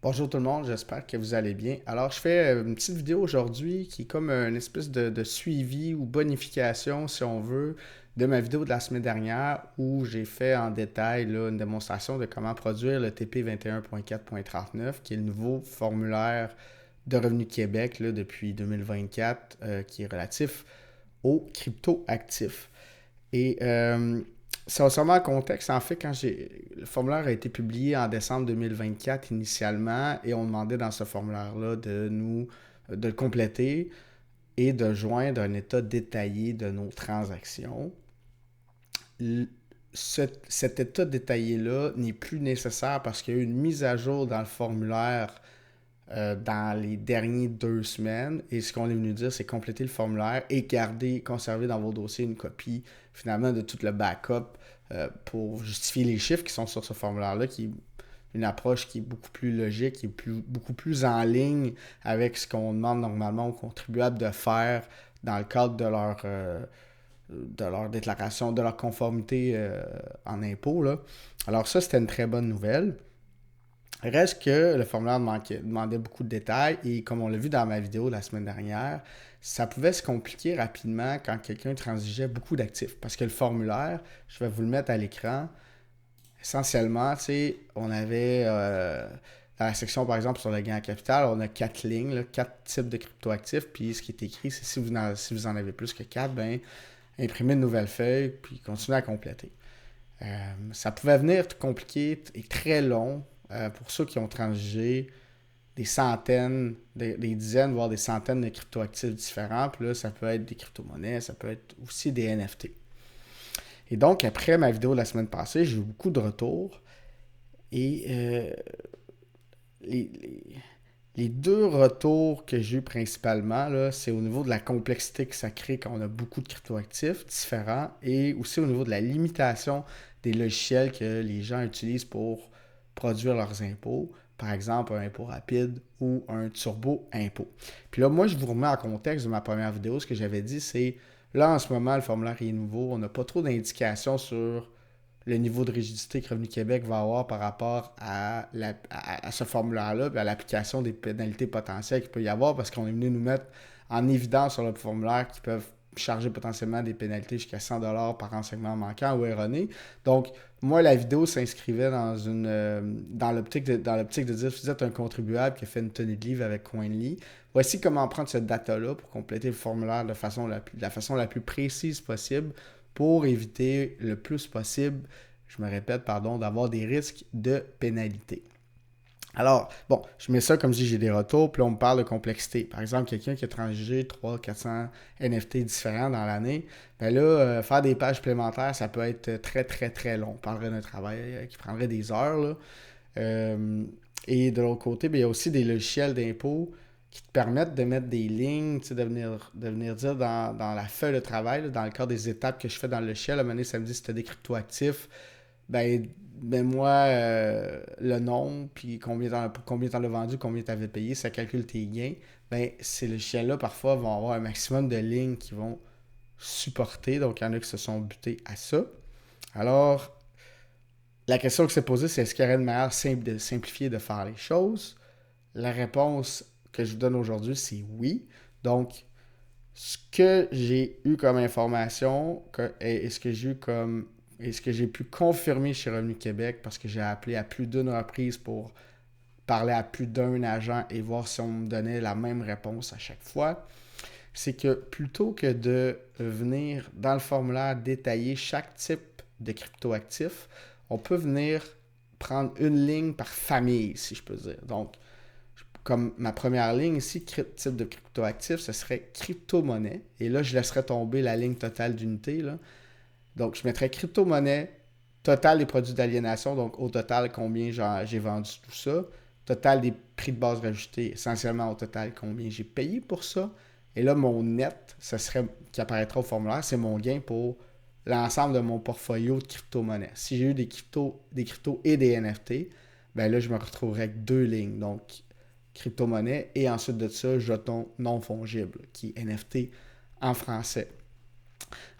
Bonjour tout le monde, j'espère que vous allez bien. Alors, je fais une petite vidéo aujourd'hui qui est comme une espèce de suivi ou bonification, si on veut, de ma vidéo de la semaine dernière où j'ai fait en détail là, une démonstration de comment produire le TP 21.4.39, qui est le nouveau formulaire de Revenu Québec là, depuis 2024, qui est relatif aux crypto-actifs. Et ça va sûrement en contexte. En fait, le formulaire a été publié en décembre 2024 initialement et on demandait dans ce formulaire-là de le compléter et de joindre un état détaillé de nos transactions. Cet état détaillé-là n'est plus nécessaire parce qu'il y a eu une mise à jour dans le formulaire dans les dernières 2 semaines. Et ce qu'on est venu dire, c'est compléter le formulaire et conserver dans vos dossiers une copie finalement de tout le backup pour justifier les chiffres qui sont sur ce formulaire-là, qui est une approche qui est beaucoup plus logique, qui est beaucoup plus en ligne avec ce qu'on demande normalement aux contribuables de faire dans le cadre de leur déclaration, de leur conformité en impôt, là. Alors ça, c'était une très bonne nouvelle. Reste que le formulaire demandait beaucoup de détails et comme on l'a vu dans ma vidéo la semaine dernière, ça pouvait se compliquer rapidement quand quelqu'un transigeait beaucoup d'actifs. Parce que le formulaire, je vais vous le mettre à l'écran, essentiellement, tu sais, on avait dans la section par exemple sur le gain en capital, on a 4 lignes, là, 4 types de cryptoactifs, puis ce qui est écrit, c'est si vous en avez plus que 4, ben imprimez une nouvelle feuille, puis continuez à compléter. Ça pouvait venir compliqué et très long pour ceux qui ont transigé des centaines, des dizaines, voire des centaines de cryptoactifs différents. Puis là, ça peut être des crypto-monnaies, ça peut être aussi des NFT. Et donc, après ma vidéo de la semaine passée, j'ai eu beaucoup de retours. Et les, les- les deux retours que j'ai eu principalement, là, c'est au niveau de la complexité que ça crée quand on a beaucoup de cryptoactifs différents et aussi au niveau de la limitation des logiciels que les gens utilisent pour produire leurs impôts. Par exemple, un impôt rapide ou un turbo-impôt. Puis là, moi, je vous remets en contexte de ma première vidéo. Ce que j'avais dit, c'est là, en ce moment, le formulaire est nouveau. On n'a pas trop d'indications sur le niveau de rigidité que Revenu Québec va avoir par rapport à ce formulaire-là, et à l'application des pénalités potentielles qu'il peut y avoir, parce qu'on est venu nous mettre en évidence sur le formulaire qui peuvent charger potentiellement des pénalités jusqu'à 100$ par renseignement manquant ou erroné. Donc, moi, la vidéo s'inscrivait dans l'optique de dire, si vous êtes un contribuable qui a fait une tenue de livre avec Coinly, voici comment prendre cette data-là pour compléter le formulaire de la façon la plus précise possible pour éviter le plus possible, je me répète, pardon, d'avoir des risques de pénalité. Alors, bon, je mets ça comme si j'ai des retours, puis là, on me parle de complexité. Par exemple, quelqu'un qui a transigé 300-400 NFT différents dans l'année, ben là, faire des pages supplémentaires, ça peut être très, très, très long. On parlerait d'un travail qui prendrait des heures, là. Euh, et de l'autre côté, ben, il y a aussi des logiciels d'impôt qui te permettent de mettre des lignes, tu sais, de venir dire dans la feuille de travail, là, dans le cadre des étapes que je fais dans le logiciel, à un moment donné, ça me dit si tu as des cryptoactifs, ben, mets-moi le nom, puis combien t'en as vendu, combien t'avais payé, ça calcule tes gains. Ben, ces logiciels-là, parfois, vont avoir un maximum de lignes qui vont supporter. Donc, il y en a qui se sont butés à ça. Alors, la question qui s'est posée, c'est est-ce qu'il y aurait une manière simple de simplifier de faire les choses? La réponse que je vous donne aujourd'hui, c'est oui. Donc, ce que j'ai eu comme information et ce que j'ai pu confirmer chez Revenu Québec, parce que j'ai appelé à plus d'une reprise pour parler à plus d'un agent et voir si on me donnait la même réponse à chaque fois, c'est que plutôt que de venir dans le formulaire détailler chaque type de cryptoactif, on peut venir prendre une ligne par famille, si je peux dire. Donc, comme ma première ligne ici, type de cryptoactif, ce serait crypto-monnaie. Et là, je laisserais tomber la ligne totale d'unité. Là. Donc, je mettrais crypto-monnaie, total des produits d'aliénation, donc au total, combien j'ai vendu tout ça. Total des prix de base rajoutés, essentiellement au total, combien j'ai payé pour ça. Et là, mon net, ce serait, qui apparaîtra au formulaire, c'est mon gain pour l'ensemble de mon portfolio de crypto-monnaie. Si j'ai eu des cryptos et des NFT, ben là, je me retrouverais avec 2 lignes. Donc, crypto-monnaie et ensuite de ça, jeton non fongible, qui est NFT en français.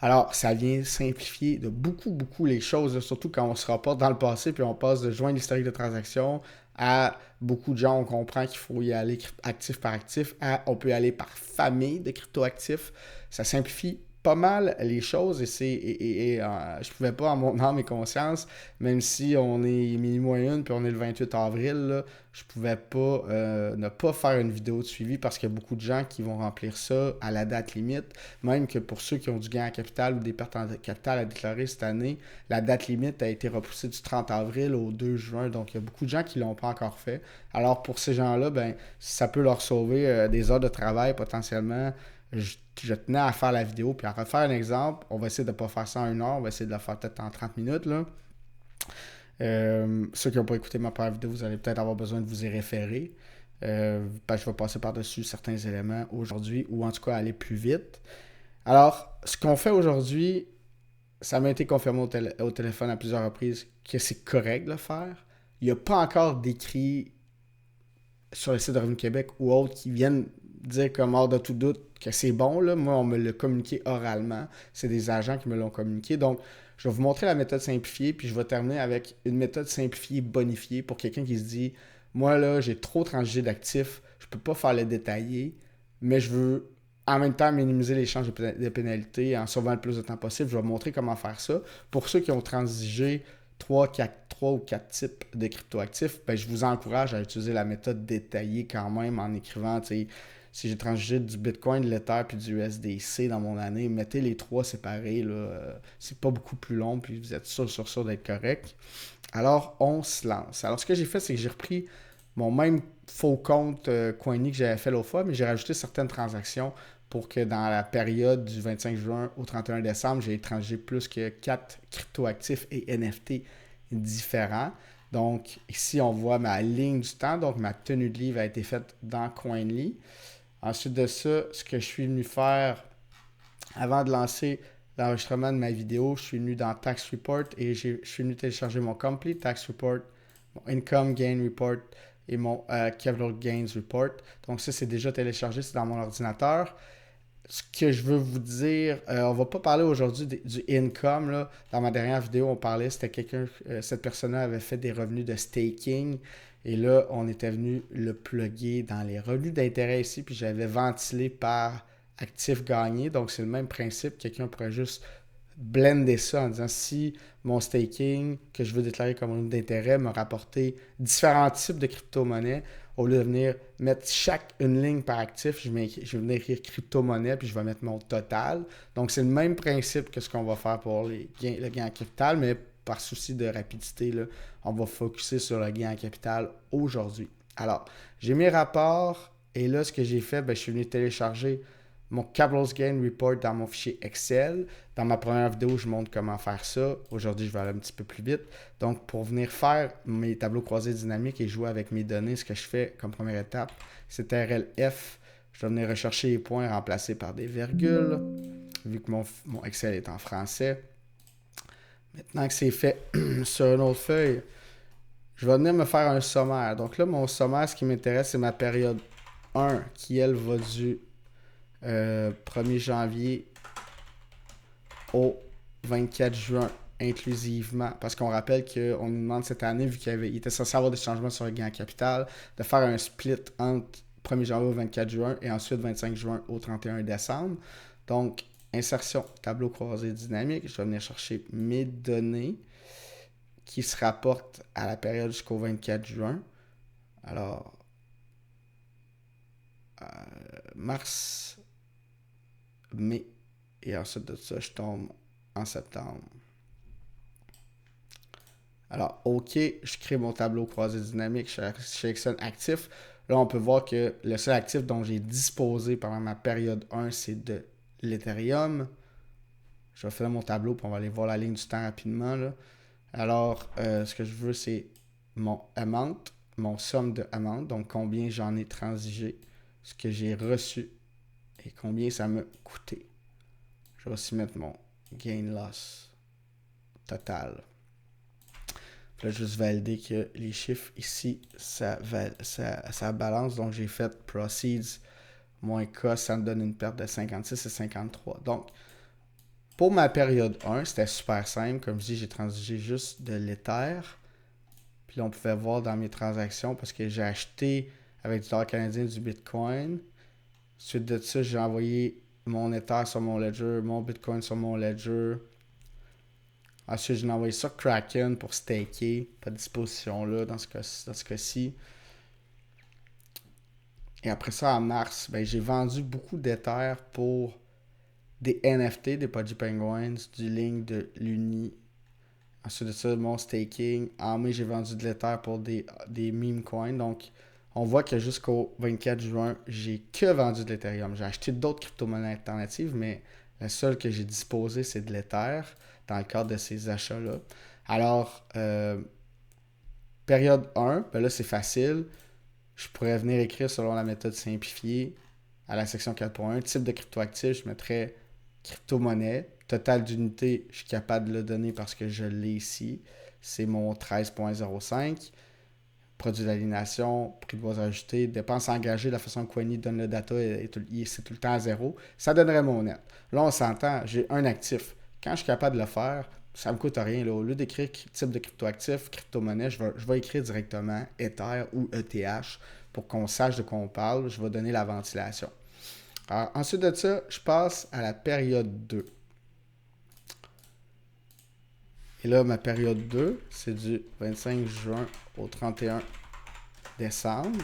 Alors, ça vient simplifier de beaucoup, beaucoup les choses, surtout quand on se rapporte dans le passé, puis on passe de joindre l'historique de transaction à beaucoup de gens, on comprend qu'il faut y aller actif par actif, à on peut aller par famille de cryptoactifs. Ça simplifie pas mal les choses je pouvais pas en mon âme et conscience, même si on est minuit moins une puis on est le 28 avril, là, je pouvais pas ne pas faire une vidéo de suivi parce qu'il y a beaucoup de gens qui vont remplir ça à la date limite, même que pour ceux qui ont du gain en capital ou des pertes en capital à déclarer cette année, la date limite a été repoussée du 30 avril au 2 juin, donc il y a beaucoup de gens qui ne l'ont pas encore fait. Alors pour ces gens-là, ben, ça peut leur sauver des heures de travail potentiellement. Je tenais à faire la vidéo, puis à refaire un exemple. On va essayer de ne pas faire ça en 1 heure, on va essayer de le faire peut-être en 30 minutes. Là. Ceux qui n'ont pas écouté ma première vidéo, vous allez peut-être avoir besoin de vous y référer. Je vais passer par-dessus certains éléments aujourd'hui, ou en tout cas aller plus vite. Alors, ce qu'on fait aujourd'hui, ça m'a été confirmé au téléphone à plusieurs reprises que c'est correct de le faire. Il n'y a pas encore d'écrit sur le site de Revenu Québec ou autres qui viennent dire comme hors de tout doute que c'est bon. Là. Moi, on me l'a communiqué oralement. C'est des agents qui me l'ont communiqué. Donc, je vais vous montrer la méthode simplifiée, puis je vais terminer avec une méthode simplifiée bonifiée pour quelqu'un qui se dit moi, là, j'ai trop transigé d'actifs, je ne peux pas faire le détaillé, mais je veux en même temps minimiser l'échange de pénalités en sauvant le plus de temps possible. Je vais vous montrer comment faire ça. Pour ceux qui ont transigé 3 ou 4 types de cryptoactifs, ben, je vous encourage à utiliser la méthode détaillée quand même en écrivant, si j'ai transigé du Bitcoin, de l'Ether puis du USDC dans mon année, mettez les 3 séparés, là, c'est pas beaucoup plus long, puis vous êtes sûr d'être correct. Alors, on se lance. Alors, ce que j'ai fait, c'est que j'ai repris mon même faux compte Coiny que j'avais fait l'autre fois, mais j'ai rajouté certaines transactions pour que dans la période du 25 juin au 31 décembre, j'ai transigé plus que 4 cryptoactifs et NFT différents. Donc, ici, on voit ma ligne du temps. Donc, ma tenue de livre a été faite dans Coinly. Ensuite de ça, ce que je suis venu faire avant de lancer l'enregistrement de ma vidéo, je suis venu dans Tax Report et je suis venu télécharger mon Complete Tax Report, mon Income Gain Report et mon Capital Gains Report. Donc ça, c'est déjà téléchargé, c'est dans mon ordinateur. Ce que je veux vous dire, on va pas parler aujourd'hui du income. Là. Dans ma dernière vidéo, on parlait, c'était cette personne-là avait fait des revenus de staking. Et là, on était venu le plugger dans les revenus d'intérêt ici, puis j'avais ventilé par actif gagné. Donc, c'est le même principe. Quelqu'un pourrait juste blender ça en disant si mon staking que je veux déclarer comme revenu d'intérêt m'a rapporté différents types de crypto-monnaies, au lieu de venir mettre une ligne par actif, je vais venir écrire crypto-monnaie puis je vais mettre mon total. Donc, c'est le même principe que ce qu'on va faire pour le gain en capital, mais par souci de rapidité, là, on va focuser sur le gain en capital aujourd'hui. Alors, j'ai mes rapports et là, ce que j'ai fait, je suis venu télécharger mon Capital Gain Report dans mon fichier Excel. Dans ma première vidéo, je montre comment faire ça. Aujourd'hui, je vais aller un petit peu plus vite. Donc, pour venir faire mes tableaux croisés dynamiques et jouer avec mes données, ce que je fais comme première étape, c'est RLF. Je vais venir rechercher les points remplacés par des virgules, vu que mon Excel est en français. Maintenant que c'est fait sur une autre feuille, je vais venir me faire un sommaire. Donc là, mon sommaire, ce qui m'intéresse, c'est ma période 1, qui, elle, va du 1er janvier au 24 juin inclusivement. Parce qu'on rappelle qu'on nous demande cette année, vu qu'il était censé avoir des changements sur le gain en capital, de faire un split entre 1er janvier au 24 juin et ensuite 25 juin au 31 décembre. Donc, insertion, tableau croisé dynamique. Je vais venir chercher mes données qui se rapportent à la période jusqu'au 24 juin. Alors, mars, mai, et ensuite de ça, je tombe en septembre. Alors, OK, je crée mon tableau croisé dynamique, je sélectionne actif. Là, on peut voir que le seul actif dont j'ai disposé pendant ma période 1, c'est de l'Ethereum. Je vais faire mon tableau, puis on va aller voir la ligne du temps rapidement. Là. Alors, ce que je veux, c'est mon amount, mon somme de amount, donc combien j'en ai transigé, ce que j'ai reçu et combien ça m'a coûté. Je vais aussi mettre mon gain loss total. Puis là, juste valider que les chiffres ici, ça balance. Donc, j'ai fait proceeds moins cost, ça me donne une perte de 56 et 53. Donc, pour ma période 1, c'était super simple. Comme je dis, j'ai transigé juste de l'Ether. Puis là, on pouvait voir dans mes transactions parce que j'ai acheté avec du dollar canadien du Bitcoin. Suite de ça, j'ai envoyé mon Ether sur mon Ledger, mon Bitcoin sur mon Ledger. Ensuite, j'ai envoyé sur Kraken pour staker. Pas de disposition là dans ce cas-ci. Et après ça, en mars, ben, j'ai vendu beaucoup d'Ether pour des NFT, des Pudgy Penguins, du Link, de l'Uni. Ensuite de ça, mon staking. En mai, j'ai vendu de l'Ether pour des meme coins. Donc, on voit que jusqu'au 24 juin, j'ai que vendu de l'Ethereum. J'ai acheté d'autres crypto-monnaies alternatives, mais la seule que j'ai disposée, c'est de l'Ether dans le cadre de ces achats-là. Alors, période 1, ben là, c'est facile. Je pourrais venir écrire selon la méthode simplifiée à la section 4.1. Type de cryptoactif, je mettrais crypto-monnaie. Total d'unités, je suis capable de le donner parce que je l'ai ici. C'est mon 13.05. Produit d'aliénation, prix de base ajouté, dépenses engagées, la façon que Coiny donne le data, c'est tout le temps à zéro. Ça donnerait mon net. Là, on s'entend, j'ai un actif. Quand je suis capable de le faire, ça ne me coûte rien. Là. Au lieu d'écrire type de cryptoactif, crypto-monnaie, je vais écrire directement Ether ou ETH pour qu'on sache de quoi on parle. Je vais donner la ventilation. Alors, ensuite de ça, je passe à la période 2. Et là, ma période 2, c'est du 25 juin au 31 décembre.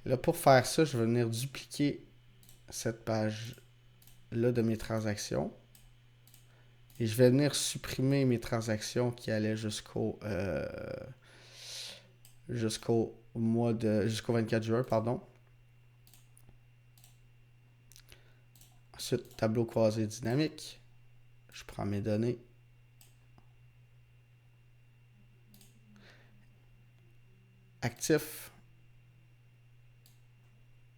Et là, pour faire ça, je vais venir dupliquer cette page-là de mes transactions. Et je vais venir supprimer mes transactions qui allaient jusqu'au 24 juin, pardon. Ensuite, tableau croisé dynamique. Je prends mes données. Actif.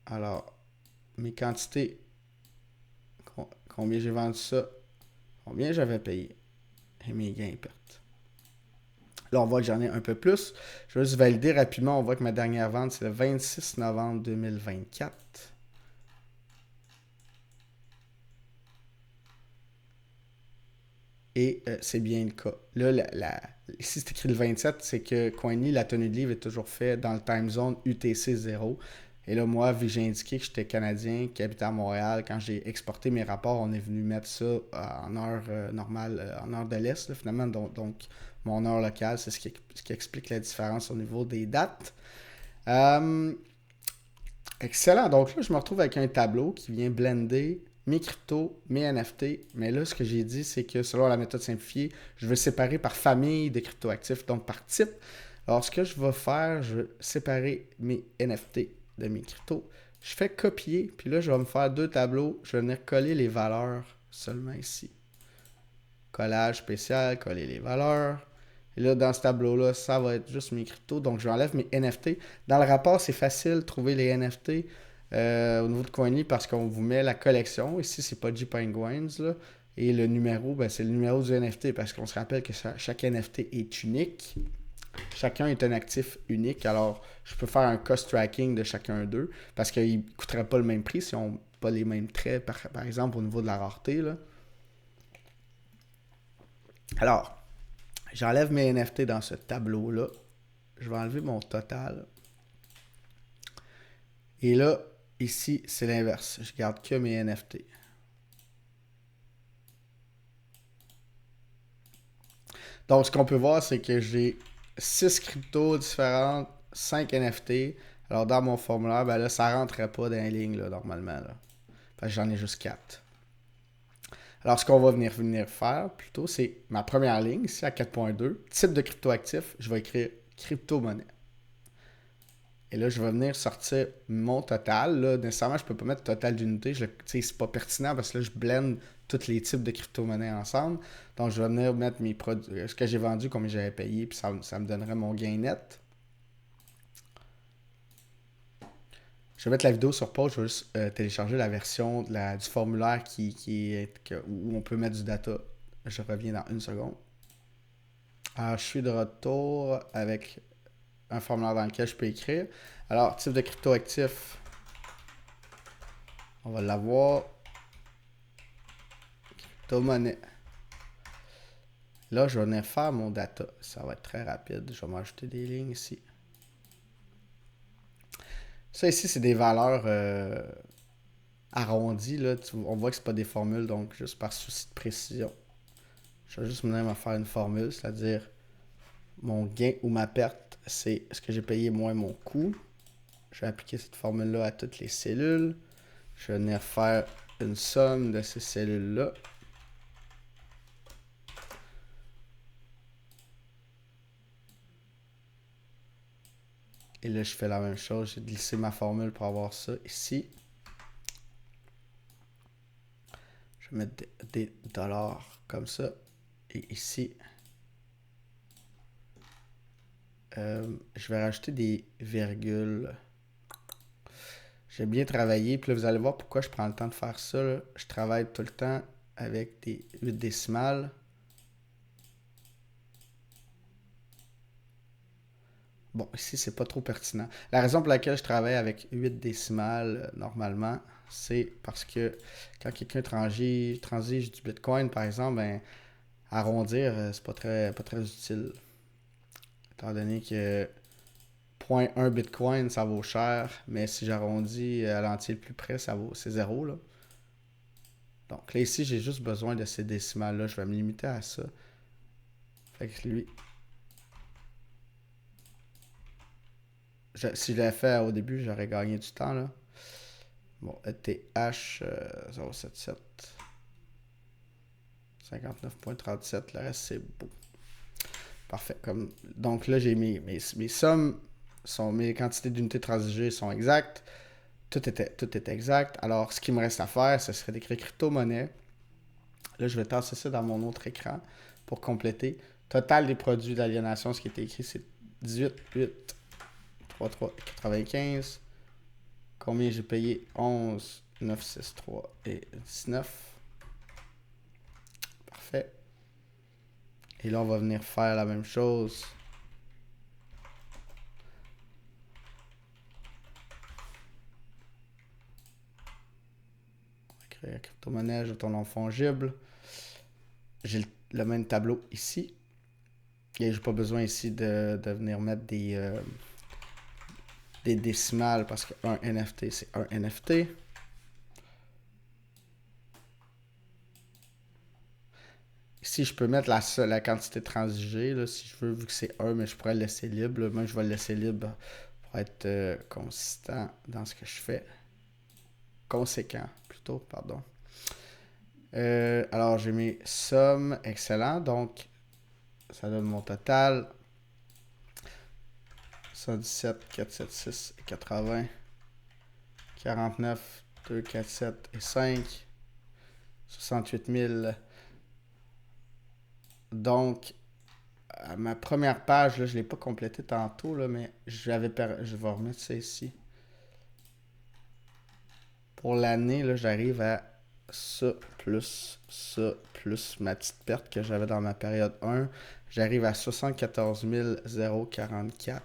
Alors, mes quantités. Combien j'ai vendu ça. Combien j'avais payé. Et mes gains et pertes. Là, on voit que j'en ai un peu plus. Je vais juste valider rapidement. On voit que ma dernière vente, c'est le 26 novembre 2024. Et c'est bien le cas. Là, ici, c'est écrit le 27, c'est que Coiny, la tenue de livre est toujours faite dans le time zone UTC 0. Et là, moi, vu que j'ai indiqué que j'étais Canadien, qui habitait à Montréal, quand j'ai exporté mes rapports, on est venu mettre ça en heure normale, en heure de l'Est, là, finalement. Donc, mon heure locale, c'est ce qui explique la différence au niveau des dates. Excellent. Donc là, je me retrouve avec un tableau qui vient blender mes cryptos, mes NFT. Mais là, ce que j'ai dit, c'est que selon la méthode simplifiée, je vais séparer par famille de cryptoactifs, donc par type. Alors, ce que je vais faire, je vais séparer mes NFT de mes cryptos. Je fais copier, puis là, je vais me faire deux tableaux. Je vais venir coller les valeurs seulement ici. Collage spécial, coller les valeurs. Et là, dans ce tableau-là, ça va être juste mes cryptos. Donc, je enlève mes NFT. Dans le rapport, c'est facile de trouver les NFT au niveau de Coiny parce qu'on vous met la collection. Ici, c'est pas Penguins. Là. Et le numéro, ben, c'est le numéro du NFT parce qu'on se rappelle que chaque NFT est unique. Chacun est un actif unique. Alors, je peux faire un cost tracking de chacun d'eux parce qu'ils ne coûteraient pas le même prix si on n'a pas les mêmes traits, par exemple, au niveau de la rareté. Là. Alors, j'enlève mes NFT dans ce tableau-là. Je vais enlever mon total. Et là, ici, c'est l'inverse. Je garde que mes NFT. Donc, ce qu'on peut voir, c'est que j'ai 6 cryptos différentes, 5 NFT. Alors, dans mon formulaire, ben là, ça ne rentrait pas dans les lignes, là, normalement. Là. Parce que j'en ai juste 4. Alors, ce qu'on va venir faire, plutôt, c'est ma première ligne, ici, à 4.2. Type de cryptoactif, je vais écrire crypto-monnaie. Et là, je vais venir sortir mon total. Là, nécessairement, je ne peux pas mettre total d'unités. C'est pas pertinent parce que là, je blende tous les types de crypto-monnaies ensemble. Donc, je vais venir mettre mes produits, ce que j'ai vendu, combien j'avais payé, puis ça me donnerait mon gain net. Je vais mettre la vidéo sur pause. Je vais juste télécharger la version du formulaire où on peut mettre du data. Je reviens dans une seconde. Alors, je suis de retour avec un formulaire dans lequel je peux écrire. Alors, type de cryptoactif, on va l'avoir. Crypto-monnaie. Là, je vais venir faire mon data. Ça va être très rapide. Je vais m'ajouter des lignes ici. Ça ici, c'est des valeurs arrondies. Là. On voit que c'est pas des formules, donc juste par souci de précision. Je vais juste venir me faire une formule, c'est-à-dire mon gain ou ma perte, c'est ce que j'ai payé moins mon coût. Je vais appliquer cette formule-là à toutes les cellules. Je vais venir faire une somme de ces cellules-là. Et là, je fais la même chose. J'ai glissé ma formule pour avoir ça ici. Je vais mettre des dollars comme ça. Et ici, je vais rajouter des virgules. J'ai bien travaillé. Puis là, vous allez voir pourquoi je prends le temps de faire ça. Là. Je travaille tout le temps avec des 8 décimales. Bon, ici, c'est pas trop pertinent. La raison pour laquelle je travaille avec 8 décimales, normalement, c'est parce que quand quelqu'un transige du Bitcoin, par exemple, ben, arrondir, c'est pas très utile. Étant donné que 0.1 Bitcoin, ça vaut cher, mais si j'arrondis à l'entier le plus près, c'est 0, là. Donc là, ici, j'ai juste besoin de ces décimales-là. Je vais me limiter à ça. Fait que lui, si je l'avais fait au début, j'aurais gagné du temps, là. Bon, ETH 077 59.37, le reste c'est beau. Parfait. Donc là, j'ai mes sommes, mes quantités d'unités transigées sont exactes. Tout est exact. Alors, ce qu'il me reste à faire, ce serait d'écrire crypto-monnaie. Là, je vais tasser ça dans mon autre écran pour compléter. Total des produits d'aliénation, ce qui était écrit, c'est 18, 8, 3, 3, 95. Combien j'ai payé? 11, 9, 6, 3 et 19. Parfait. Et là, on va venir faire la même chose. On va créer crypto-monnaie, jeton non fongible. J'ai le même tableau ici. Et j'ai pas besoin ici de venir mettre des décimales parce qu'un NFT, c'est un NFT. Ici, je peux mettre la quantité transigée, là, si je veux, vu que c'est 1, mais je pourrais le laisser libre. Là. Moi, je vais le laisser libre pour être consistant dans ce que je fais. Conséquent, plutôt, pardon. Alors, j'ai mes sommes, excellent. Donc, ça donne mon total. 117, 476 et 80. 49, 2, 4, 7 et 5. 68 000. Donc, à ma première page, là, je ne l'ai pas complétée tantôt, là, mais je vais remettre ça ici. Pour l'année, là, j'arrive à ça plus ma petite perte que j'avais dans ma période 1. J'arrive à 74 044.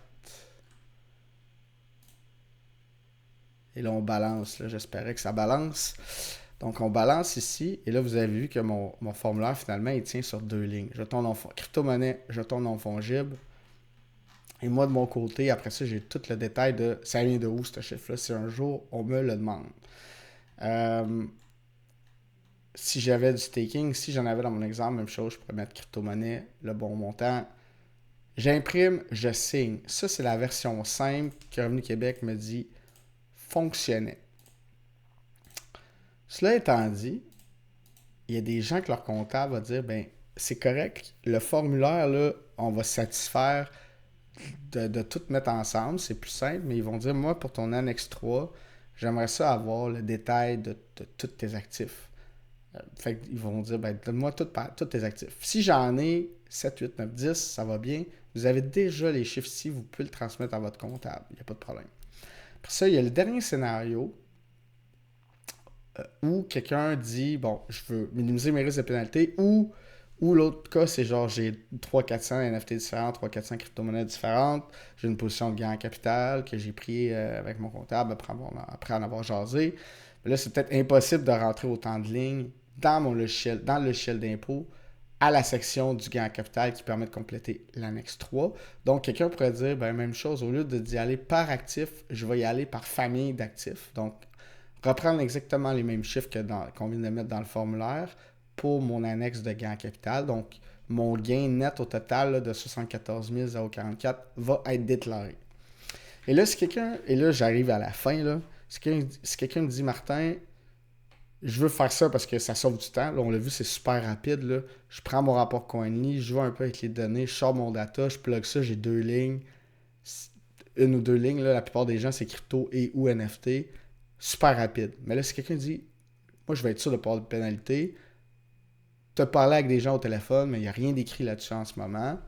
Et là, on balance. Là, j'espérais que ça balance. Donc, on balance ici. Et là, vous avez vu que mon formulaire, finalement, il tient sur 2 lignes. Crypto-monnaie, jeton non fongible. Et moi, de mon côté, après ça, j'ai tout le détail de ça vient de où, ce chiffre-là. Si un jour, on me le demande. Si j'avais du staking, si j'en avais dans mon exemple, même chose, je pourrais mettre crypto-monnaie, le bon montant. J'imprime, je signe. Ça, c'est la version simple que Revenu Québec me dit fonctionnait. Cela étant dit, il y a des gens que leur comptable va dire, ben c'est correct, le formulaire, là, on va se satisfaire de tout mettre ensemble, c'est plus simple, mais ils vont dire, moi, pour ton annexe 3, j'aimerais ça avoir le détail de tous tes actifs. Fait qu'ils vont dire, ben donne-moi tous tes actifs. Si j'en ai 7, 8, 9, 10, ça va bien. Vous avez déjà les chiffres ici, vous pouvez le transmettre à votre comptable, il n'y a pas de problème. Pour ça, il y a le dernier scénario, où quelqu'un dit, bon, je veux minimiser mes risques de pénalité, ou l'autre cas, c'est genre, j'ai 300-400 NFT différents, 300-400 crypto-monnaies différentes, j'ai une position de gain en capital que j'ai pris avec mon comptable après en avoir jasé. Mais là, c'est peut-être impossible de rentrer autant de lignes dans le logiciel d'impôt à la section du gain en capital qui permet de compléter l'annexe 3. Donc, quelqu'un pourrait dire, ben, même chose, au lieu d'y aller par actif, je vais y aller par famille d'actifs. Donc, reprendre exactement les mêmes chiffres qu'on vient de mettre dans le formulaire pour mon annexe de gain en capital. Donc, mon gain net au total là, de 74 044 va être déclaré. Et là, j'arrive à la fin, là, si quelqu'un me dit, Martin, je veux faire ça parce que ça sauve du temps. Là, on l'a vu, c'est super rapide. Là. Je prends mon rapport Coinly, je vois un peu avec les données, je sors mon data, je plug ça, j'ai 2 lignes. Une ou 2 lignes, là, la plupart des gens, c'est crypto et ou NFT. Super rapide. Mais là, si quelqu'un dit, moi, je vais être sûr de ne pas avoir de pénalité, tu as parlé avec des gens au téléphone, mais il n'y a rien d'écrit là-dessus en ce moment.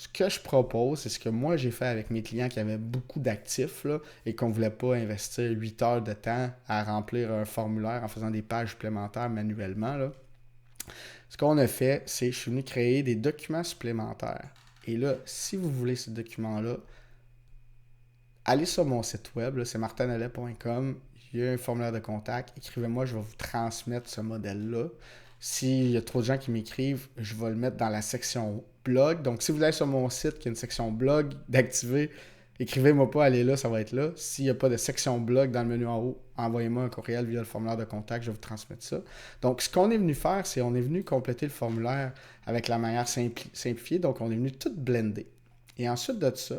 Ce que je propose, c'est ce que moi j'ai fait avec mes clients qui avaient beaucoup d'actifs là, et qu'on ne voulait pas investir 8 heures de temps à remplir un formulaire en faisant des pages supplémentaires manuellement. Là. Ce qu'on a fait, c'est que je suis venu créer des documents supplémentaires. Et là, si vous voulez ces documents-là, allez sur mon site web, c'est martinellet.com. Il y a un formulaire de contact. Écrivez-moi, je vais vous transmettre ce modèle-là. S'il y a trop de gens qui m'écrivent, je vais le mettre dans la section blog. Donc, si vous allez sur mon site, qui a une section blog d'activer, écrivez-moi pas, allez là, ça va être là. S'il n'y a pas de section blog dans le menu en haut, envoyez-moi un courriel via le formulaire de contact, je vais vous transmettre ça. Donc, ce qu'on est venu faire, c'est on est venu compléter le formulaire avec la manière simplifiée. Donc, on est venu tout blender. Et ensuite de ça,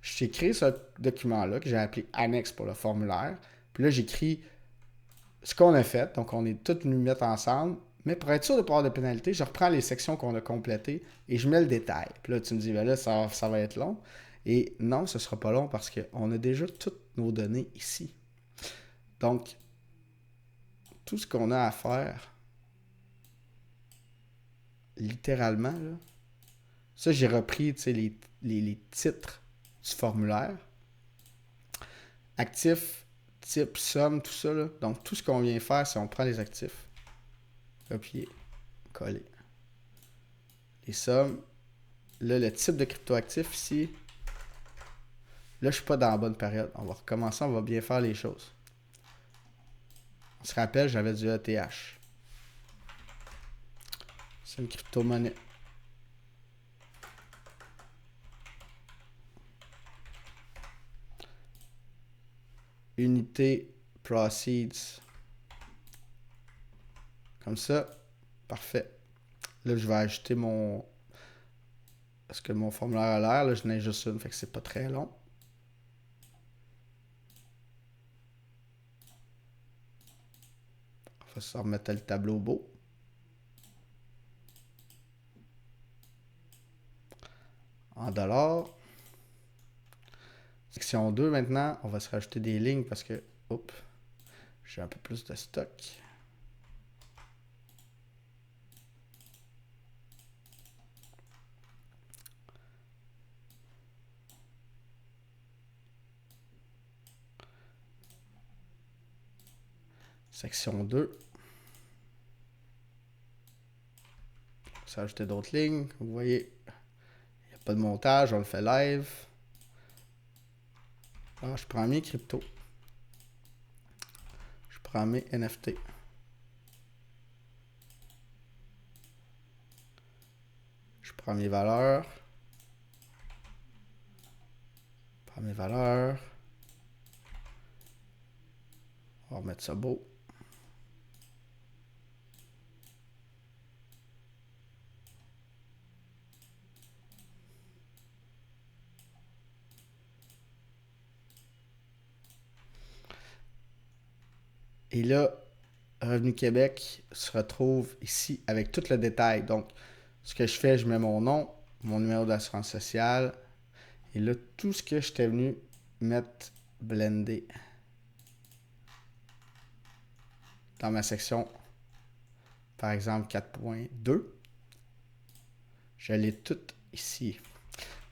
j'ai créé ce document-là que j'ai appelé annexe pour le formulaire. Puis là, j'écris ce qu'on a fait. Donc, on est tous venus mettre ensemble. Mais pour être sûr de ne pas avoir de pénalité, je reprends les sections qu'on a complétées et je mets le détail. Puis là, tu me dis, ben là, ça va être long. Et non, ce ne sera pas long parce qu'on a déjà toutes nos données ici. Donc, tout ce qu'on a à faire, littéralement, là, ça, j'ai repris les titres du formulaire. Actifs, type, somme, tout ça. Là. Donc, tout ce qu'on vient faire, c'est on prend les actifs, copier, coller. Les sommes. Là, le type de cryptoactif ici. Là, je suis pas dans la bonne période. On va recommencer, on va bien faire les choses. On se rappelle, j'avais du ETH. C'est une crypto-monnaie. Unité proceeds. Comme ça. Parfait. Là, je vais ajouter mon... Parce que mon formulaire a l'air, là, je n'ai juste une, fait que c'est pas très long. On va se remettre le tableau beau. En dollars. Section 2 maintenant, on va se rajouter des lignes parce que, oups, j'ai un peu plus de stock. Section 2. On va s'ajouter d'autres lignes. Vous voyez, il n'y a pas de montage, on le fait live. Alors, je prends mes cryptos. Je prends mes NFT. Je prends mes valeurs. Je prends mes valeurs. On va remettre ça beau. Et là, Revenu Québec se retrouve ici avec tout le détail. Donc, ce que je fais, je mets mon nom, mon numéro d'assurance sociale. Et là, tout ce que j'étais venu mettre blendé dans ma section, par exemple 4.2, je l'ai tout ici.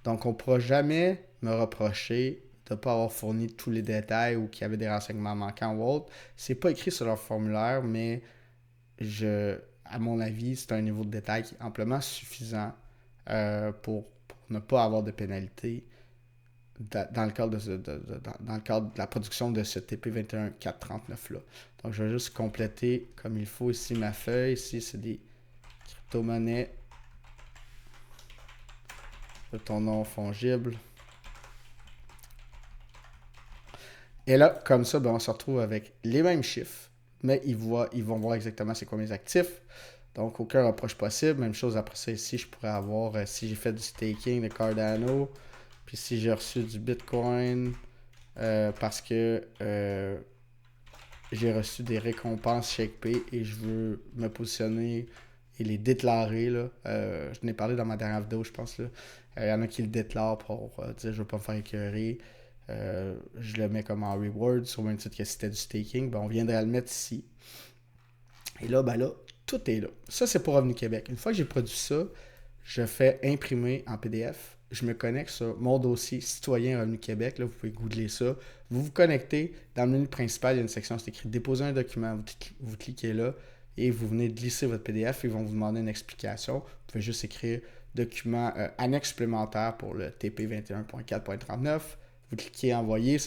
Donc, on ne pourra jamais me reprocher de ne pas avoir fourni tous les détails ou qu'il y avait des renseignements manquants ou autres. C'est pas écrit sur leur formulaire, mais à mon avis, c'est un niveau de détail qui est amplement suffisant pour ne pas avoir de pénalité dans le cadre dans le cadre de la production de ce TP21439 là. Donc, je vais juste compléter comme il faut ici ma feuille. Ici, c'est des crypto-monnaie de ton nom fongible. Et là, comme ça, ben, on se retrouve avec les mêmes chiffres, mais ils vont voir exactement c'est quoi mes actifs. Donc, aucun reproche possible. Même chose après ça ici, je pourrais avoir, si j'ai fait du staking de Cardano, puis si j'ai reçu du Bitcoin, parce que j'ai reçu des récompenses ShakePay et je veux me positionner et les déclarer. Là. Je n'ai parlé dans ma dernière vidéo, je pense. Il y en a qui le déclarent pour dire je ne veux pas me faire écœurer. Je le mets comme en reward sur le même titre que si c'était du staking. Ben, on viendrait le mettre ici. Et là, ben là, tout est là. Ça, c'est pour Revenu Québec. Une fois que j'ai produit ça, je fais imprimer en PDF. Je me connecte sur mon dossier Citoyen Revenu Québec. Là, vous pouvez googler ça. Vous vous connectez. Dans le menu principal, il y a une section, c'est écrit Déposer un document. Vous cliquez là et vous venez glisser votre PDF. Ils vont vous demander une explication. Vous pouvez juste écrire document annexe supplémentaire pour le TP 21.4.39. Vous cliquez Envoyer.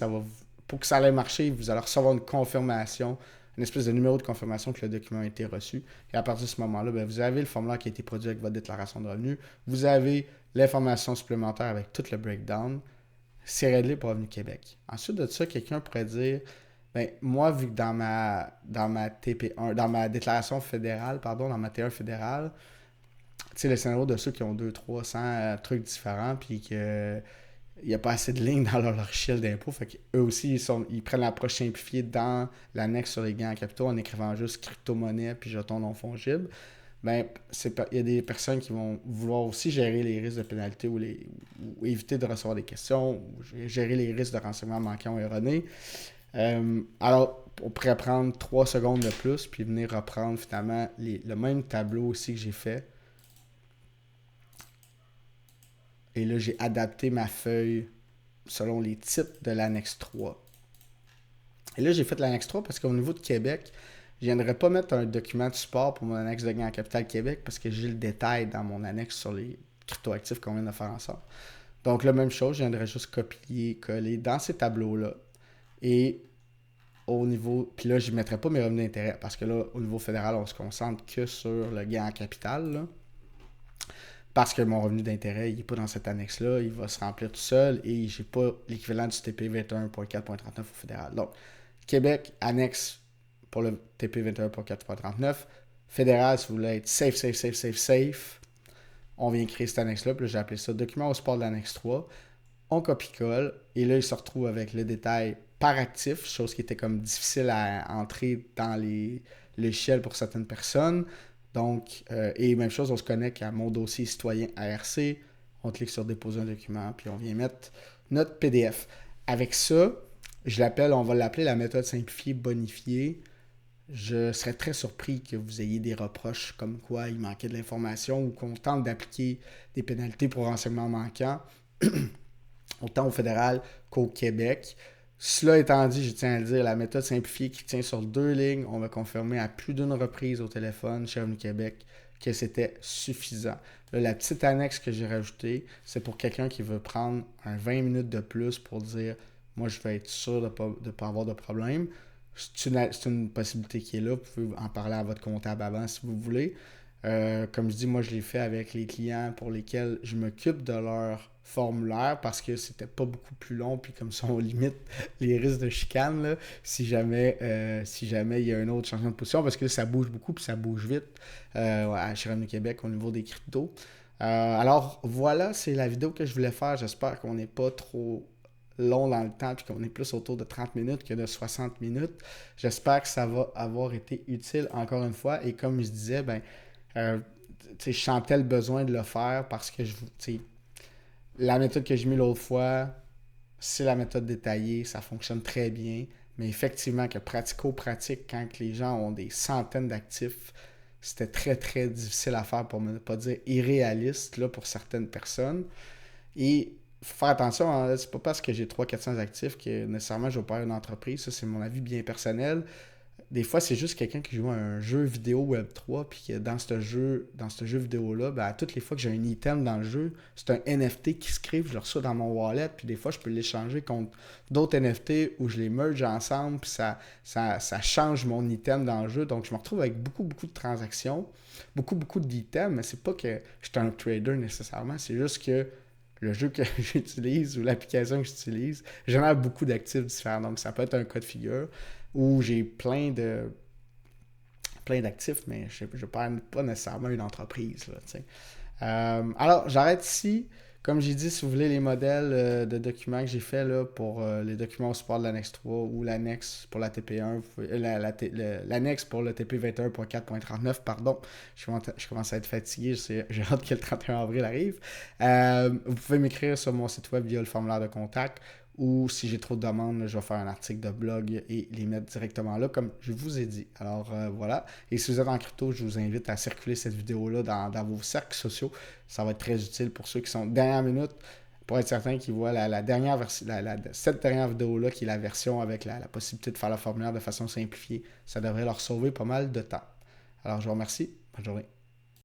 Pour que ça aille marcher, vous allez recevoir une confirmation, une espèce de numéro de confirmation que le document a été reçu. Et à partir de ce moment-là, ben, vous avez le formulaire qui a été produit avec votre déclaration de revenus. Vous avez l'information supplémentaire avec tout le breakdown. C'est réglé pour Revenu Québec. Ensuite de ça, quelqu'un pourrait dire, ben, moi, vu que dans ma TP1, dans ma déclaration fédérale, dans ma T1 fédérale, tu sais, le scénario de ceux qui ont 200-300 trucs différents, puis que il n'y a pas assez de lignes dans leur logiciel d'impôt. Fait qu'eux aussi, ils prennent l'approche simplifiée dans l'annexe sur les gains en capitaux en écrivant juste crypto-monnaie puis jeton non fongible. Ben, il y a des personnes qui vont vouloir aussi gérer les risques de pénalité ou éviter de recevoir des questions, ou gérer les risques de renseignements manquants ou erronés. Alors, on pourrait prendre 3 secondes de plus puis venir reprendre finalement le même tableau aussi que j'ai fait. Et là, j'ai adapté ma feuille selon les titres de l'annexe 3. Et là, j'ai fait l'annexe 3 parce qu'au niveau de Québec, je ne viendrai pas mettre un document de support pour mon annexe de gain en capital Québec parce que j'ai le détail dans mon annexe sur les cryptoactifs qu'on vient de faire ensemble. Donc, la même chose, je viendrai juste copier, coller dans ces tableaux-là. Et au niveau. Puis là, je ne mettrai pas mes revenus d'intérêt parce que là, au niveau fédéral, on se concentre que sur le gain en capital. Là. Parce que mon revenu d'intérêt, il n'est pas dans cette annexe-là, il va se remplir tout seul et je n'ai pas l'équivalent du TP 21.4.39 au fédéral. Donc, Québec, annexe pour le TP 21.4.39. Fédéral, si vous voulez être safe, on vient créer cette annexe-là. Puis là, j'ai appelé ça document au support de l'annexe 3. On copie-colle et là, il se retrouve avec le détail par actif, chose qui était comme difficile à entrer dans les logiciels pour certaines personnes. Donc, et même chose, on se connecte à mon dossier citoyen ARC, on clique sur déposer un document, puis on vient mettre notre PDF. Avec ça, on va l'appeler la méthode simplifiée bonifiée. Je serais très surpris que vous ayez des reproches comme quoi il manquait de l'information ou qu'on tente d'appliquer des pénalités pour renseignements manquants, autant au fédéral qu'au Québec. Cela étant dit, je tiens à le dire, la méthode simplifiée qui tient sur 2 lignes, on va confirmer à plus d'une reprise au téléphone chez Revenu Québec que c'était suffisant. Là, la petite annexe que j'ai rajoutée, c'est pour quelqu'un qui veut prendre un 20 minutes de plus pour dire « Moi, je vais être sûr de ne pas avoir de problème ». C'est une possibilité qui est là. Vous pouvez en parler à votre comptable avant si vous voulez. Comme je dis, moi, je l'ai fait avec les clients pour lesquels je m'occupe de leur formulaire parce que c'était pas beaucoup plus long. Puis comme ça, on limite les risques de chicane là, si jamais il y a un autre changement de position parce que là, ça bouge beaucoup puis ça bouge vite chez Revenu Québec au niveau des cryptos. Alors, voilà, c'est la vidéo que je voulais faire. J'espère qu'on n'est pas trop long dans le temps puis qu'on est plus autour de 30 minutes que de 60 minutes. J'espère que ça va avoir été utile encore une fois. Et comme je disais, je sentais le besoin de le faire parce que la méthode que j'ai mis l'autre fois, c'est la méthode détaillée, ça fonctionne très bien. Mais effectivement, que pratico-pratique, quand les gens ont des centaines d'actifs, c'était très, très difficile à faire pour ne pas dire irréaliste là, pour certaines personnes. Et faut faire attention, hein, c'est pas parce que j'ai 300-400 actifs que nécessairement je vais pas une entreprise. Ça, c'est mon avis bien personnel. des fois, c'est juste quelqu'un qui joue à un jeu vidéo Web3, puis que dans ce jeu vidéo-là, ben, à toutes les fois que j'ai un item dans le jeu, c'est un NFT qui se crée, je le reçois dans mon wallet, puis des fois, je peux l'échanger contre d'autres NFT où je les merge ensemble, puis ça change mon item dans le jeu. Donc, je me retrouve avec beaucoup, beaucoup de transactions, beaucoup, beaucoup d'items, mais c'est pas que je suis un trader nécessairement, c'est juste que le jeu que j'utilise ou l'application que j'utilise génère beaucoup d'actifs différents. Donc, ça peut être un cas de figure où j'ai plein d'actifs, mais je ne parle pas nécessairement une entreprise. Là, alors, j'arrête ici. Comme j'ai dit, si vous voulez les modèles de documents que j'ai fait là, pour les documents au support de l'annexe 3 ou l'annexe pour la TP1, l'annexe pour le TP 21.4.39, pardon, je commence à être fatigué, j'ai hâte que le 31 avril arrive. Vous pouvez m'écrire sur mon site web via le formulaire de contact ou si j'ai trop de demandes, je vais faire un article de blog et les mettre directement là, comme je vous ai dit. Alors voilà. Et si vous êtes en crypto, je vous invite à circuler cette vidéo-là dans vos cercles sociaux. Ça va être très utile pour ceux qui sont dernière minute, pour être certain qu'ils voient la dernière version, cette dernière vidéo-là, qui est la version avec la possibilité de faire le formulaire de façon simplifiée. Ça devrait leur sauver pas mal de temps. Alors je vous remercie. Bonne journée.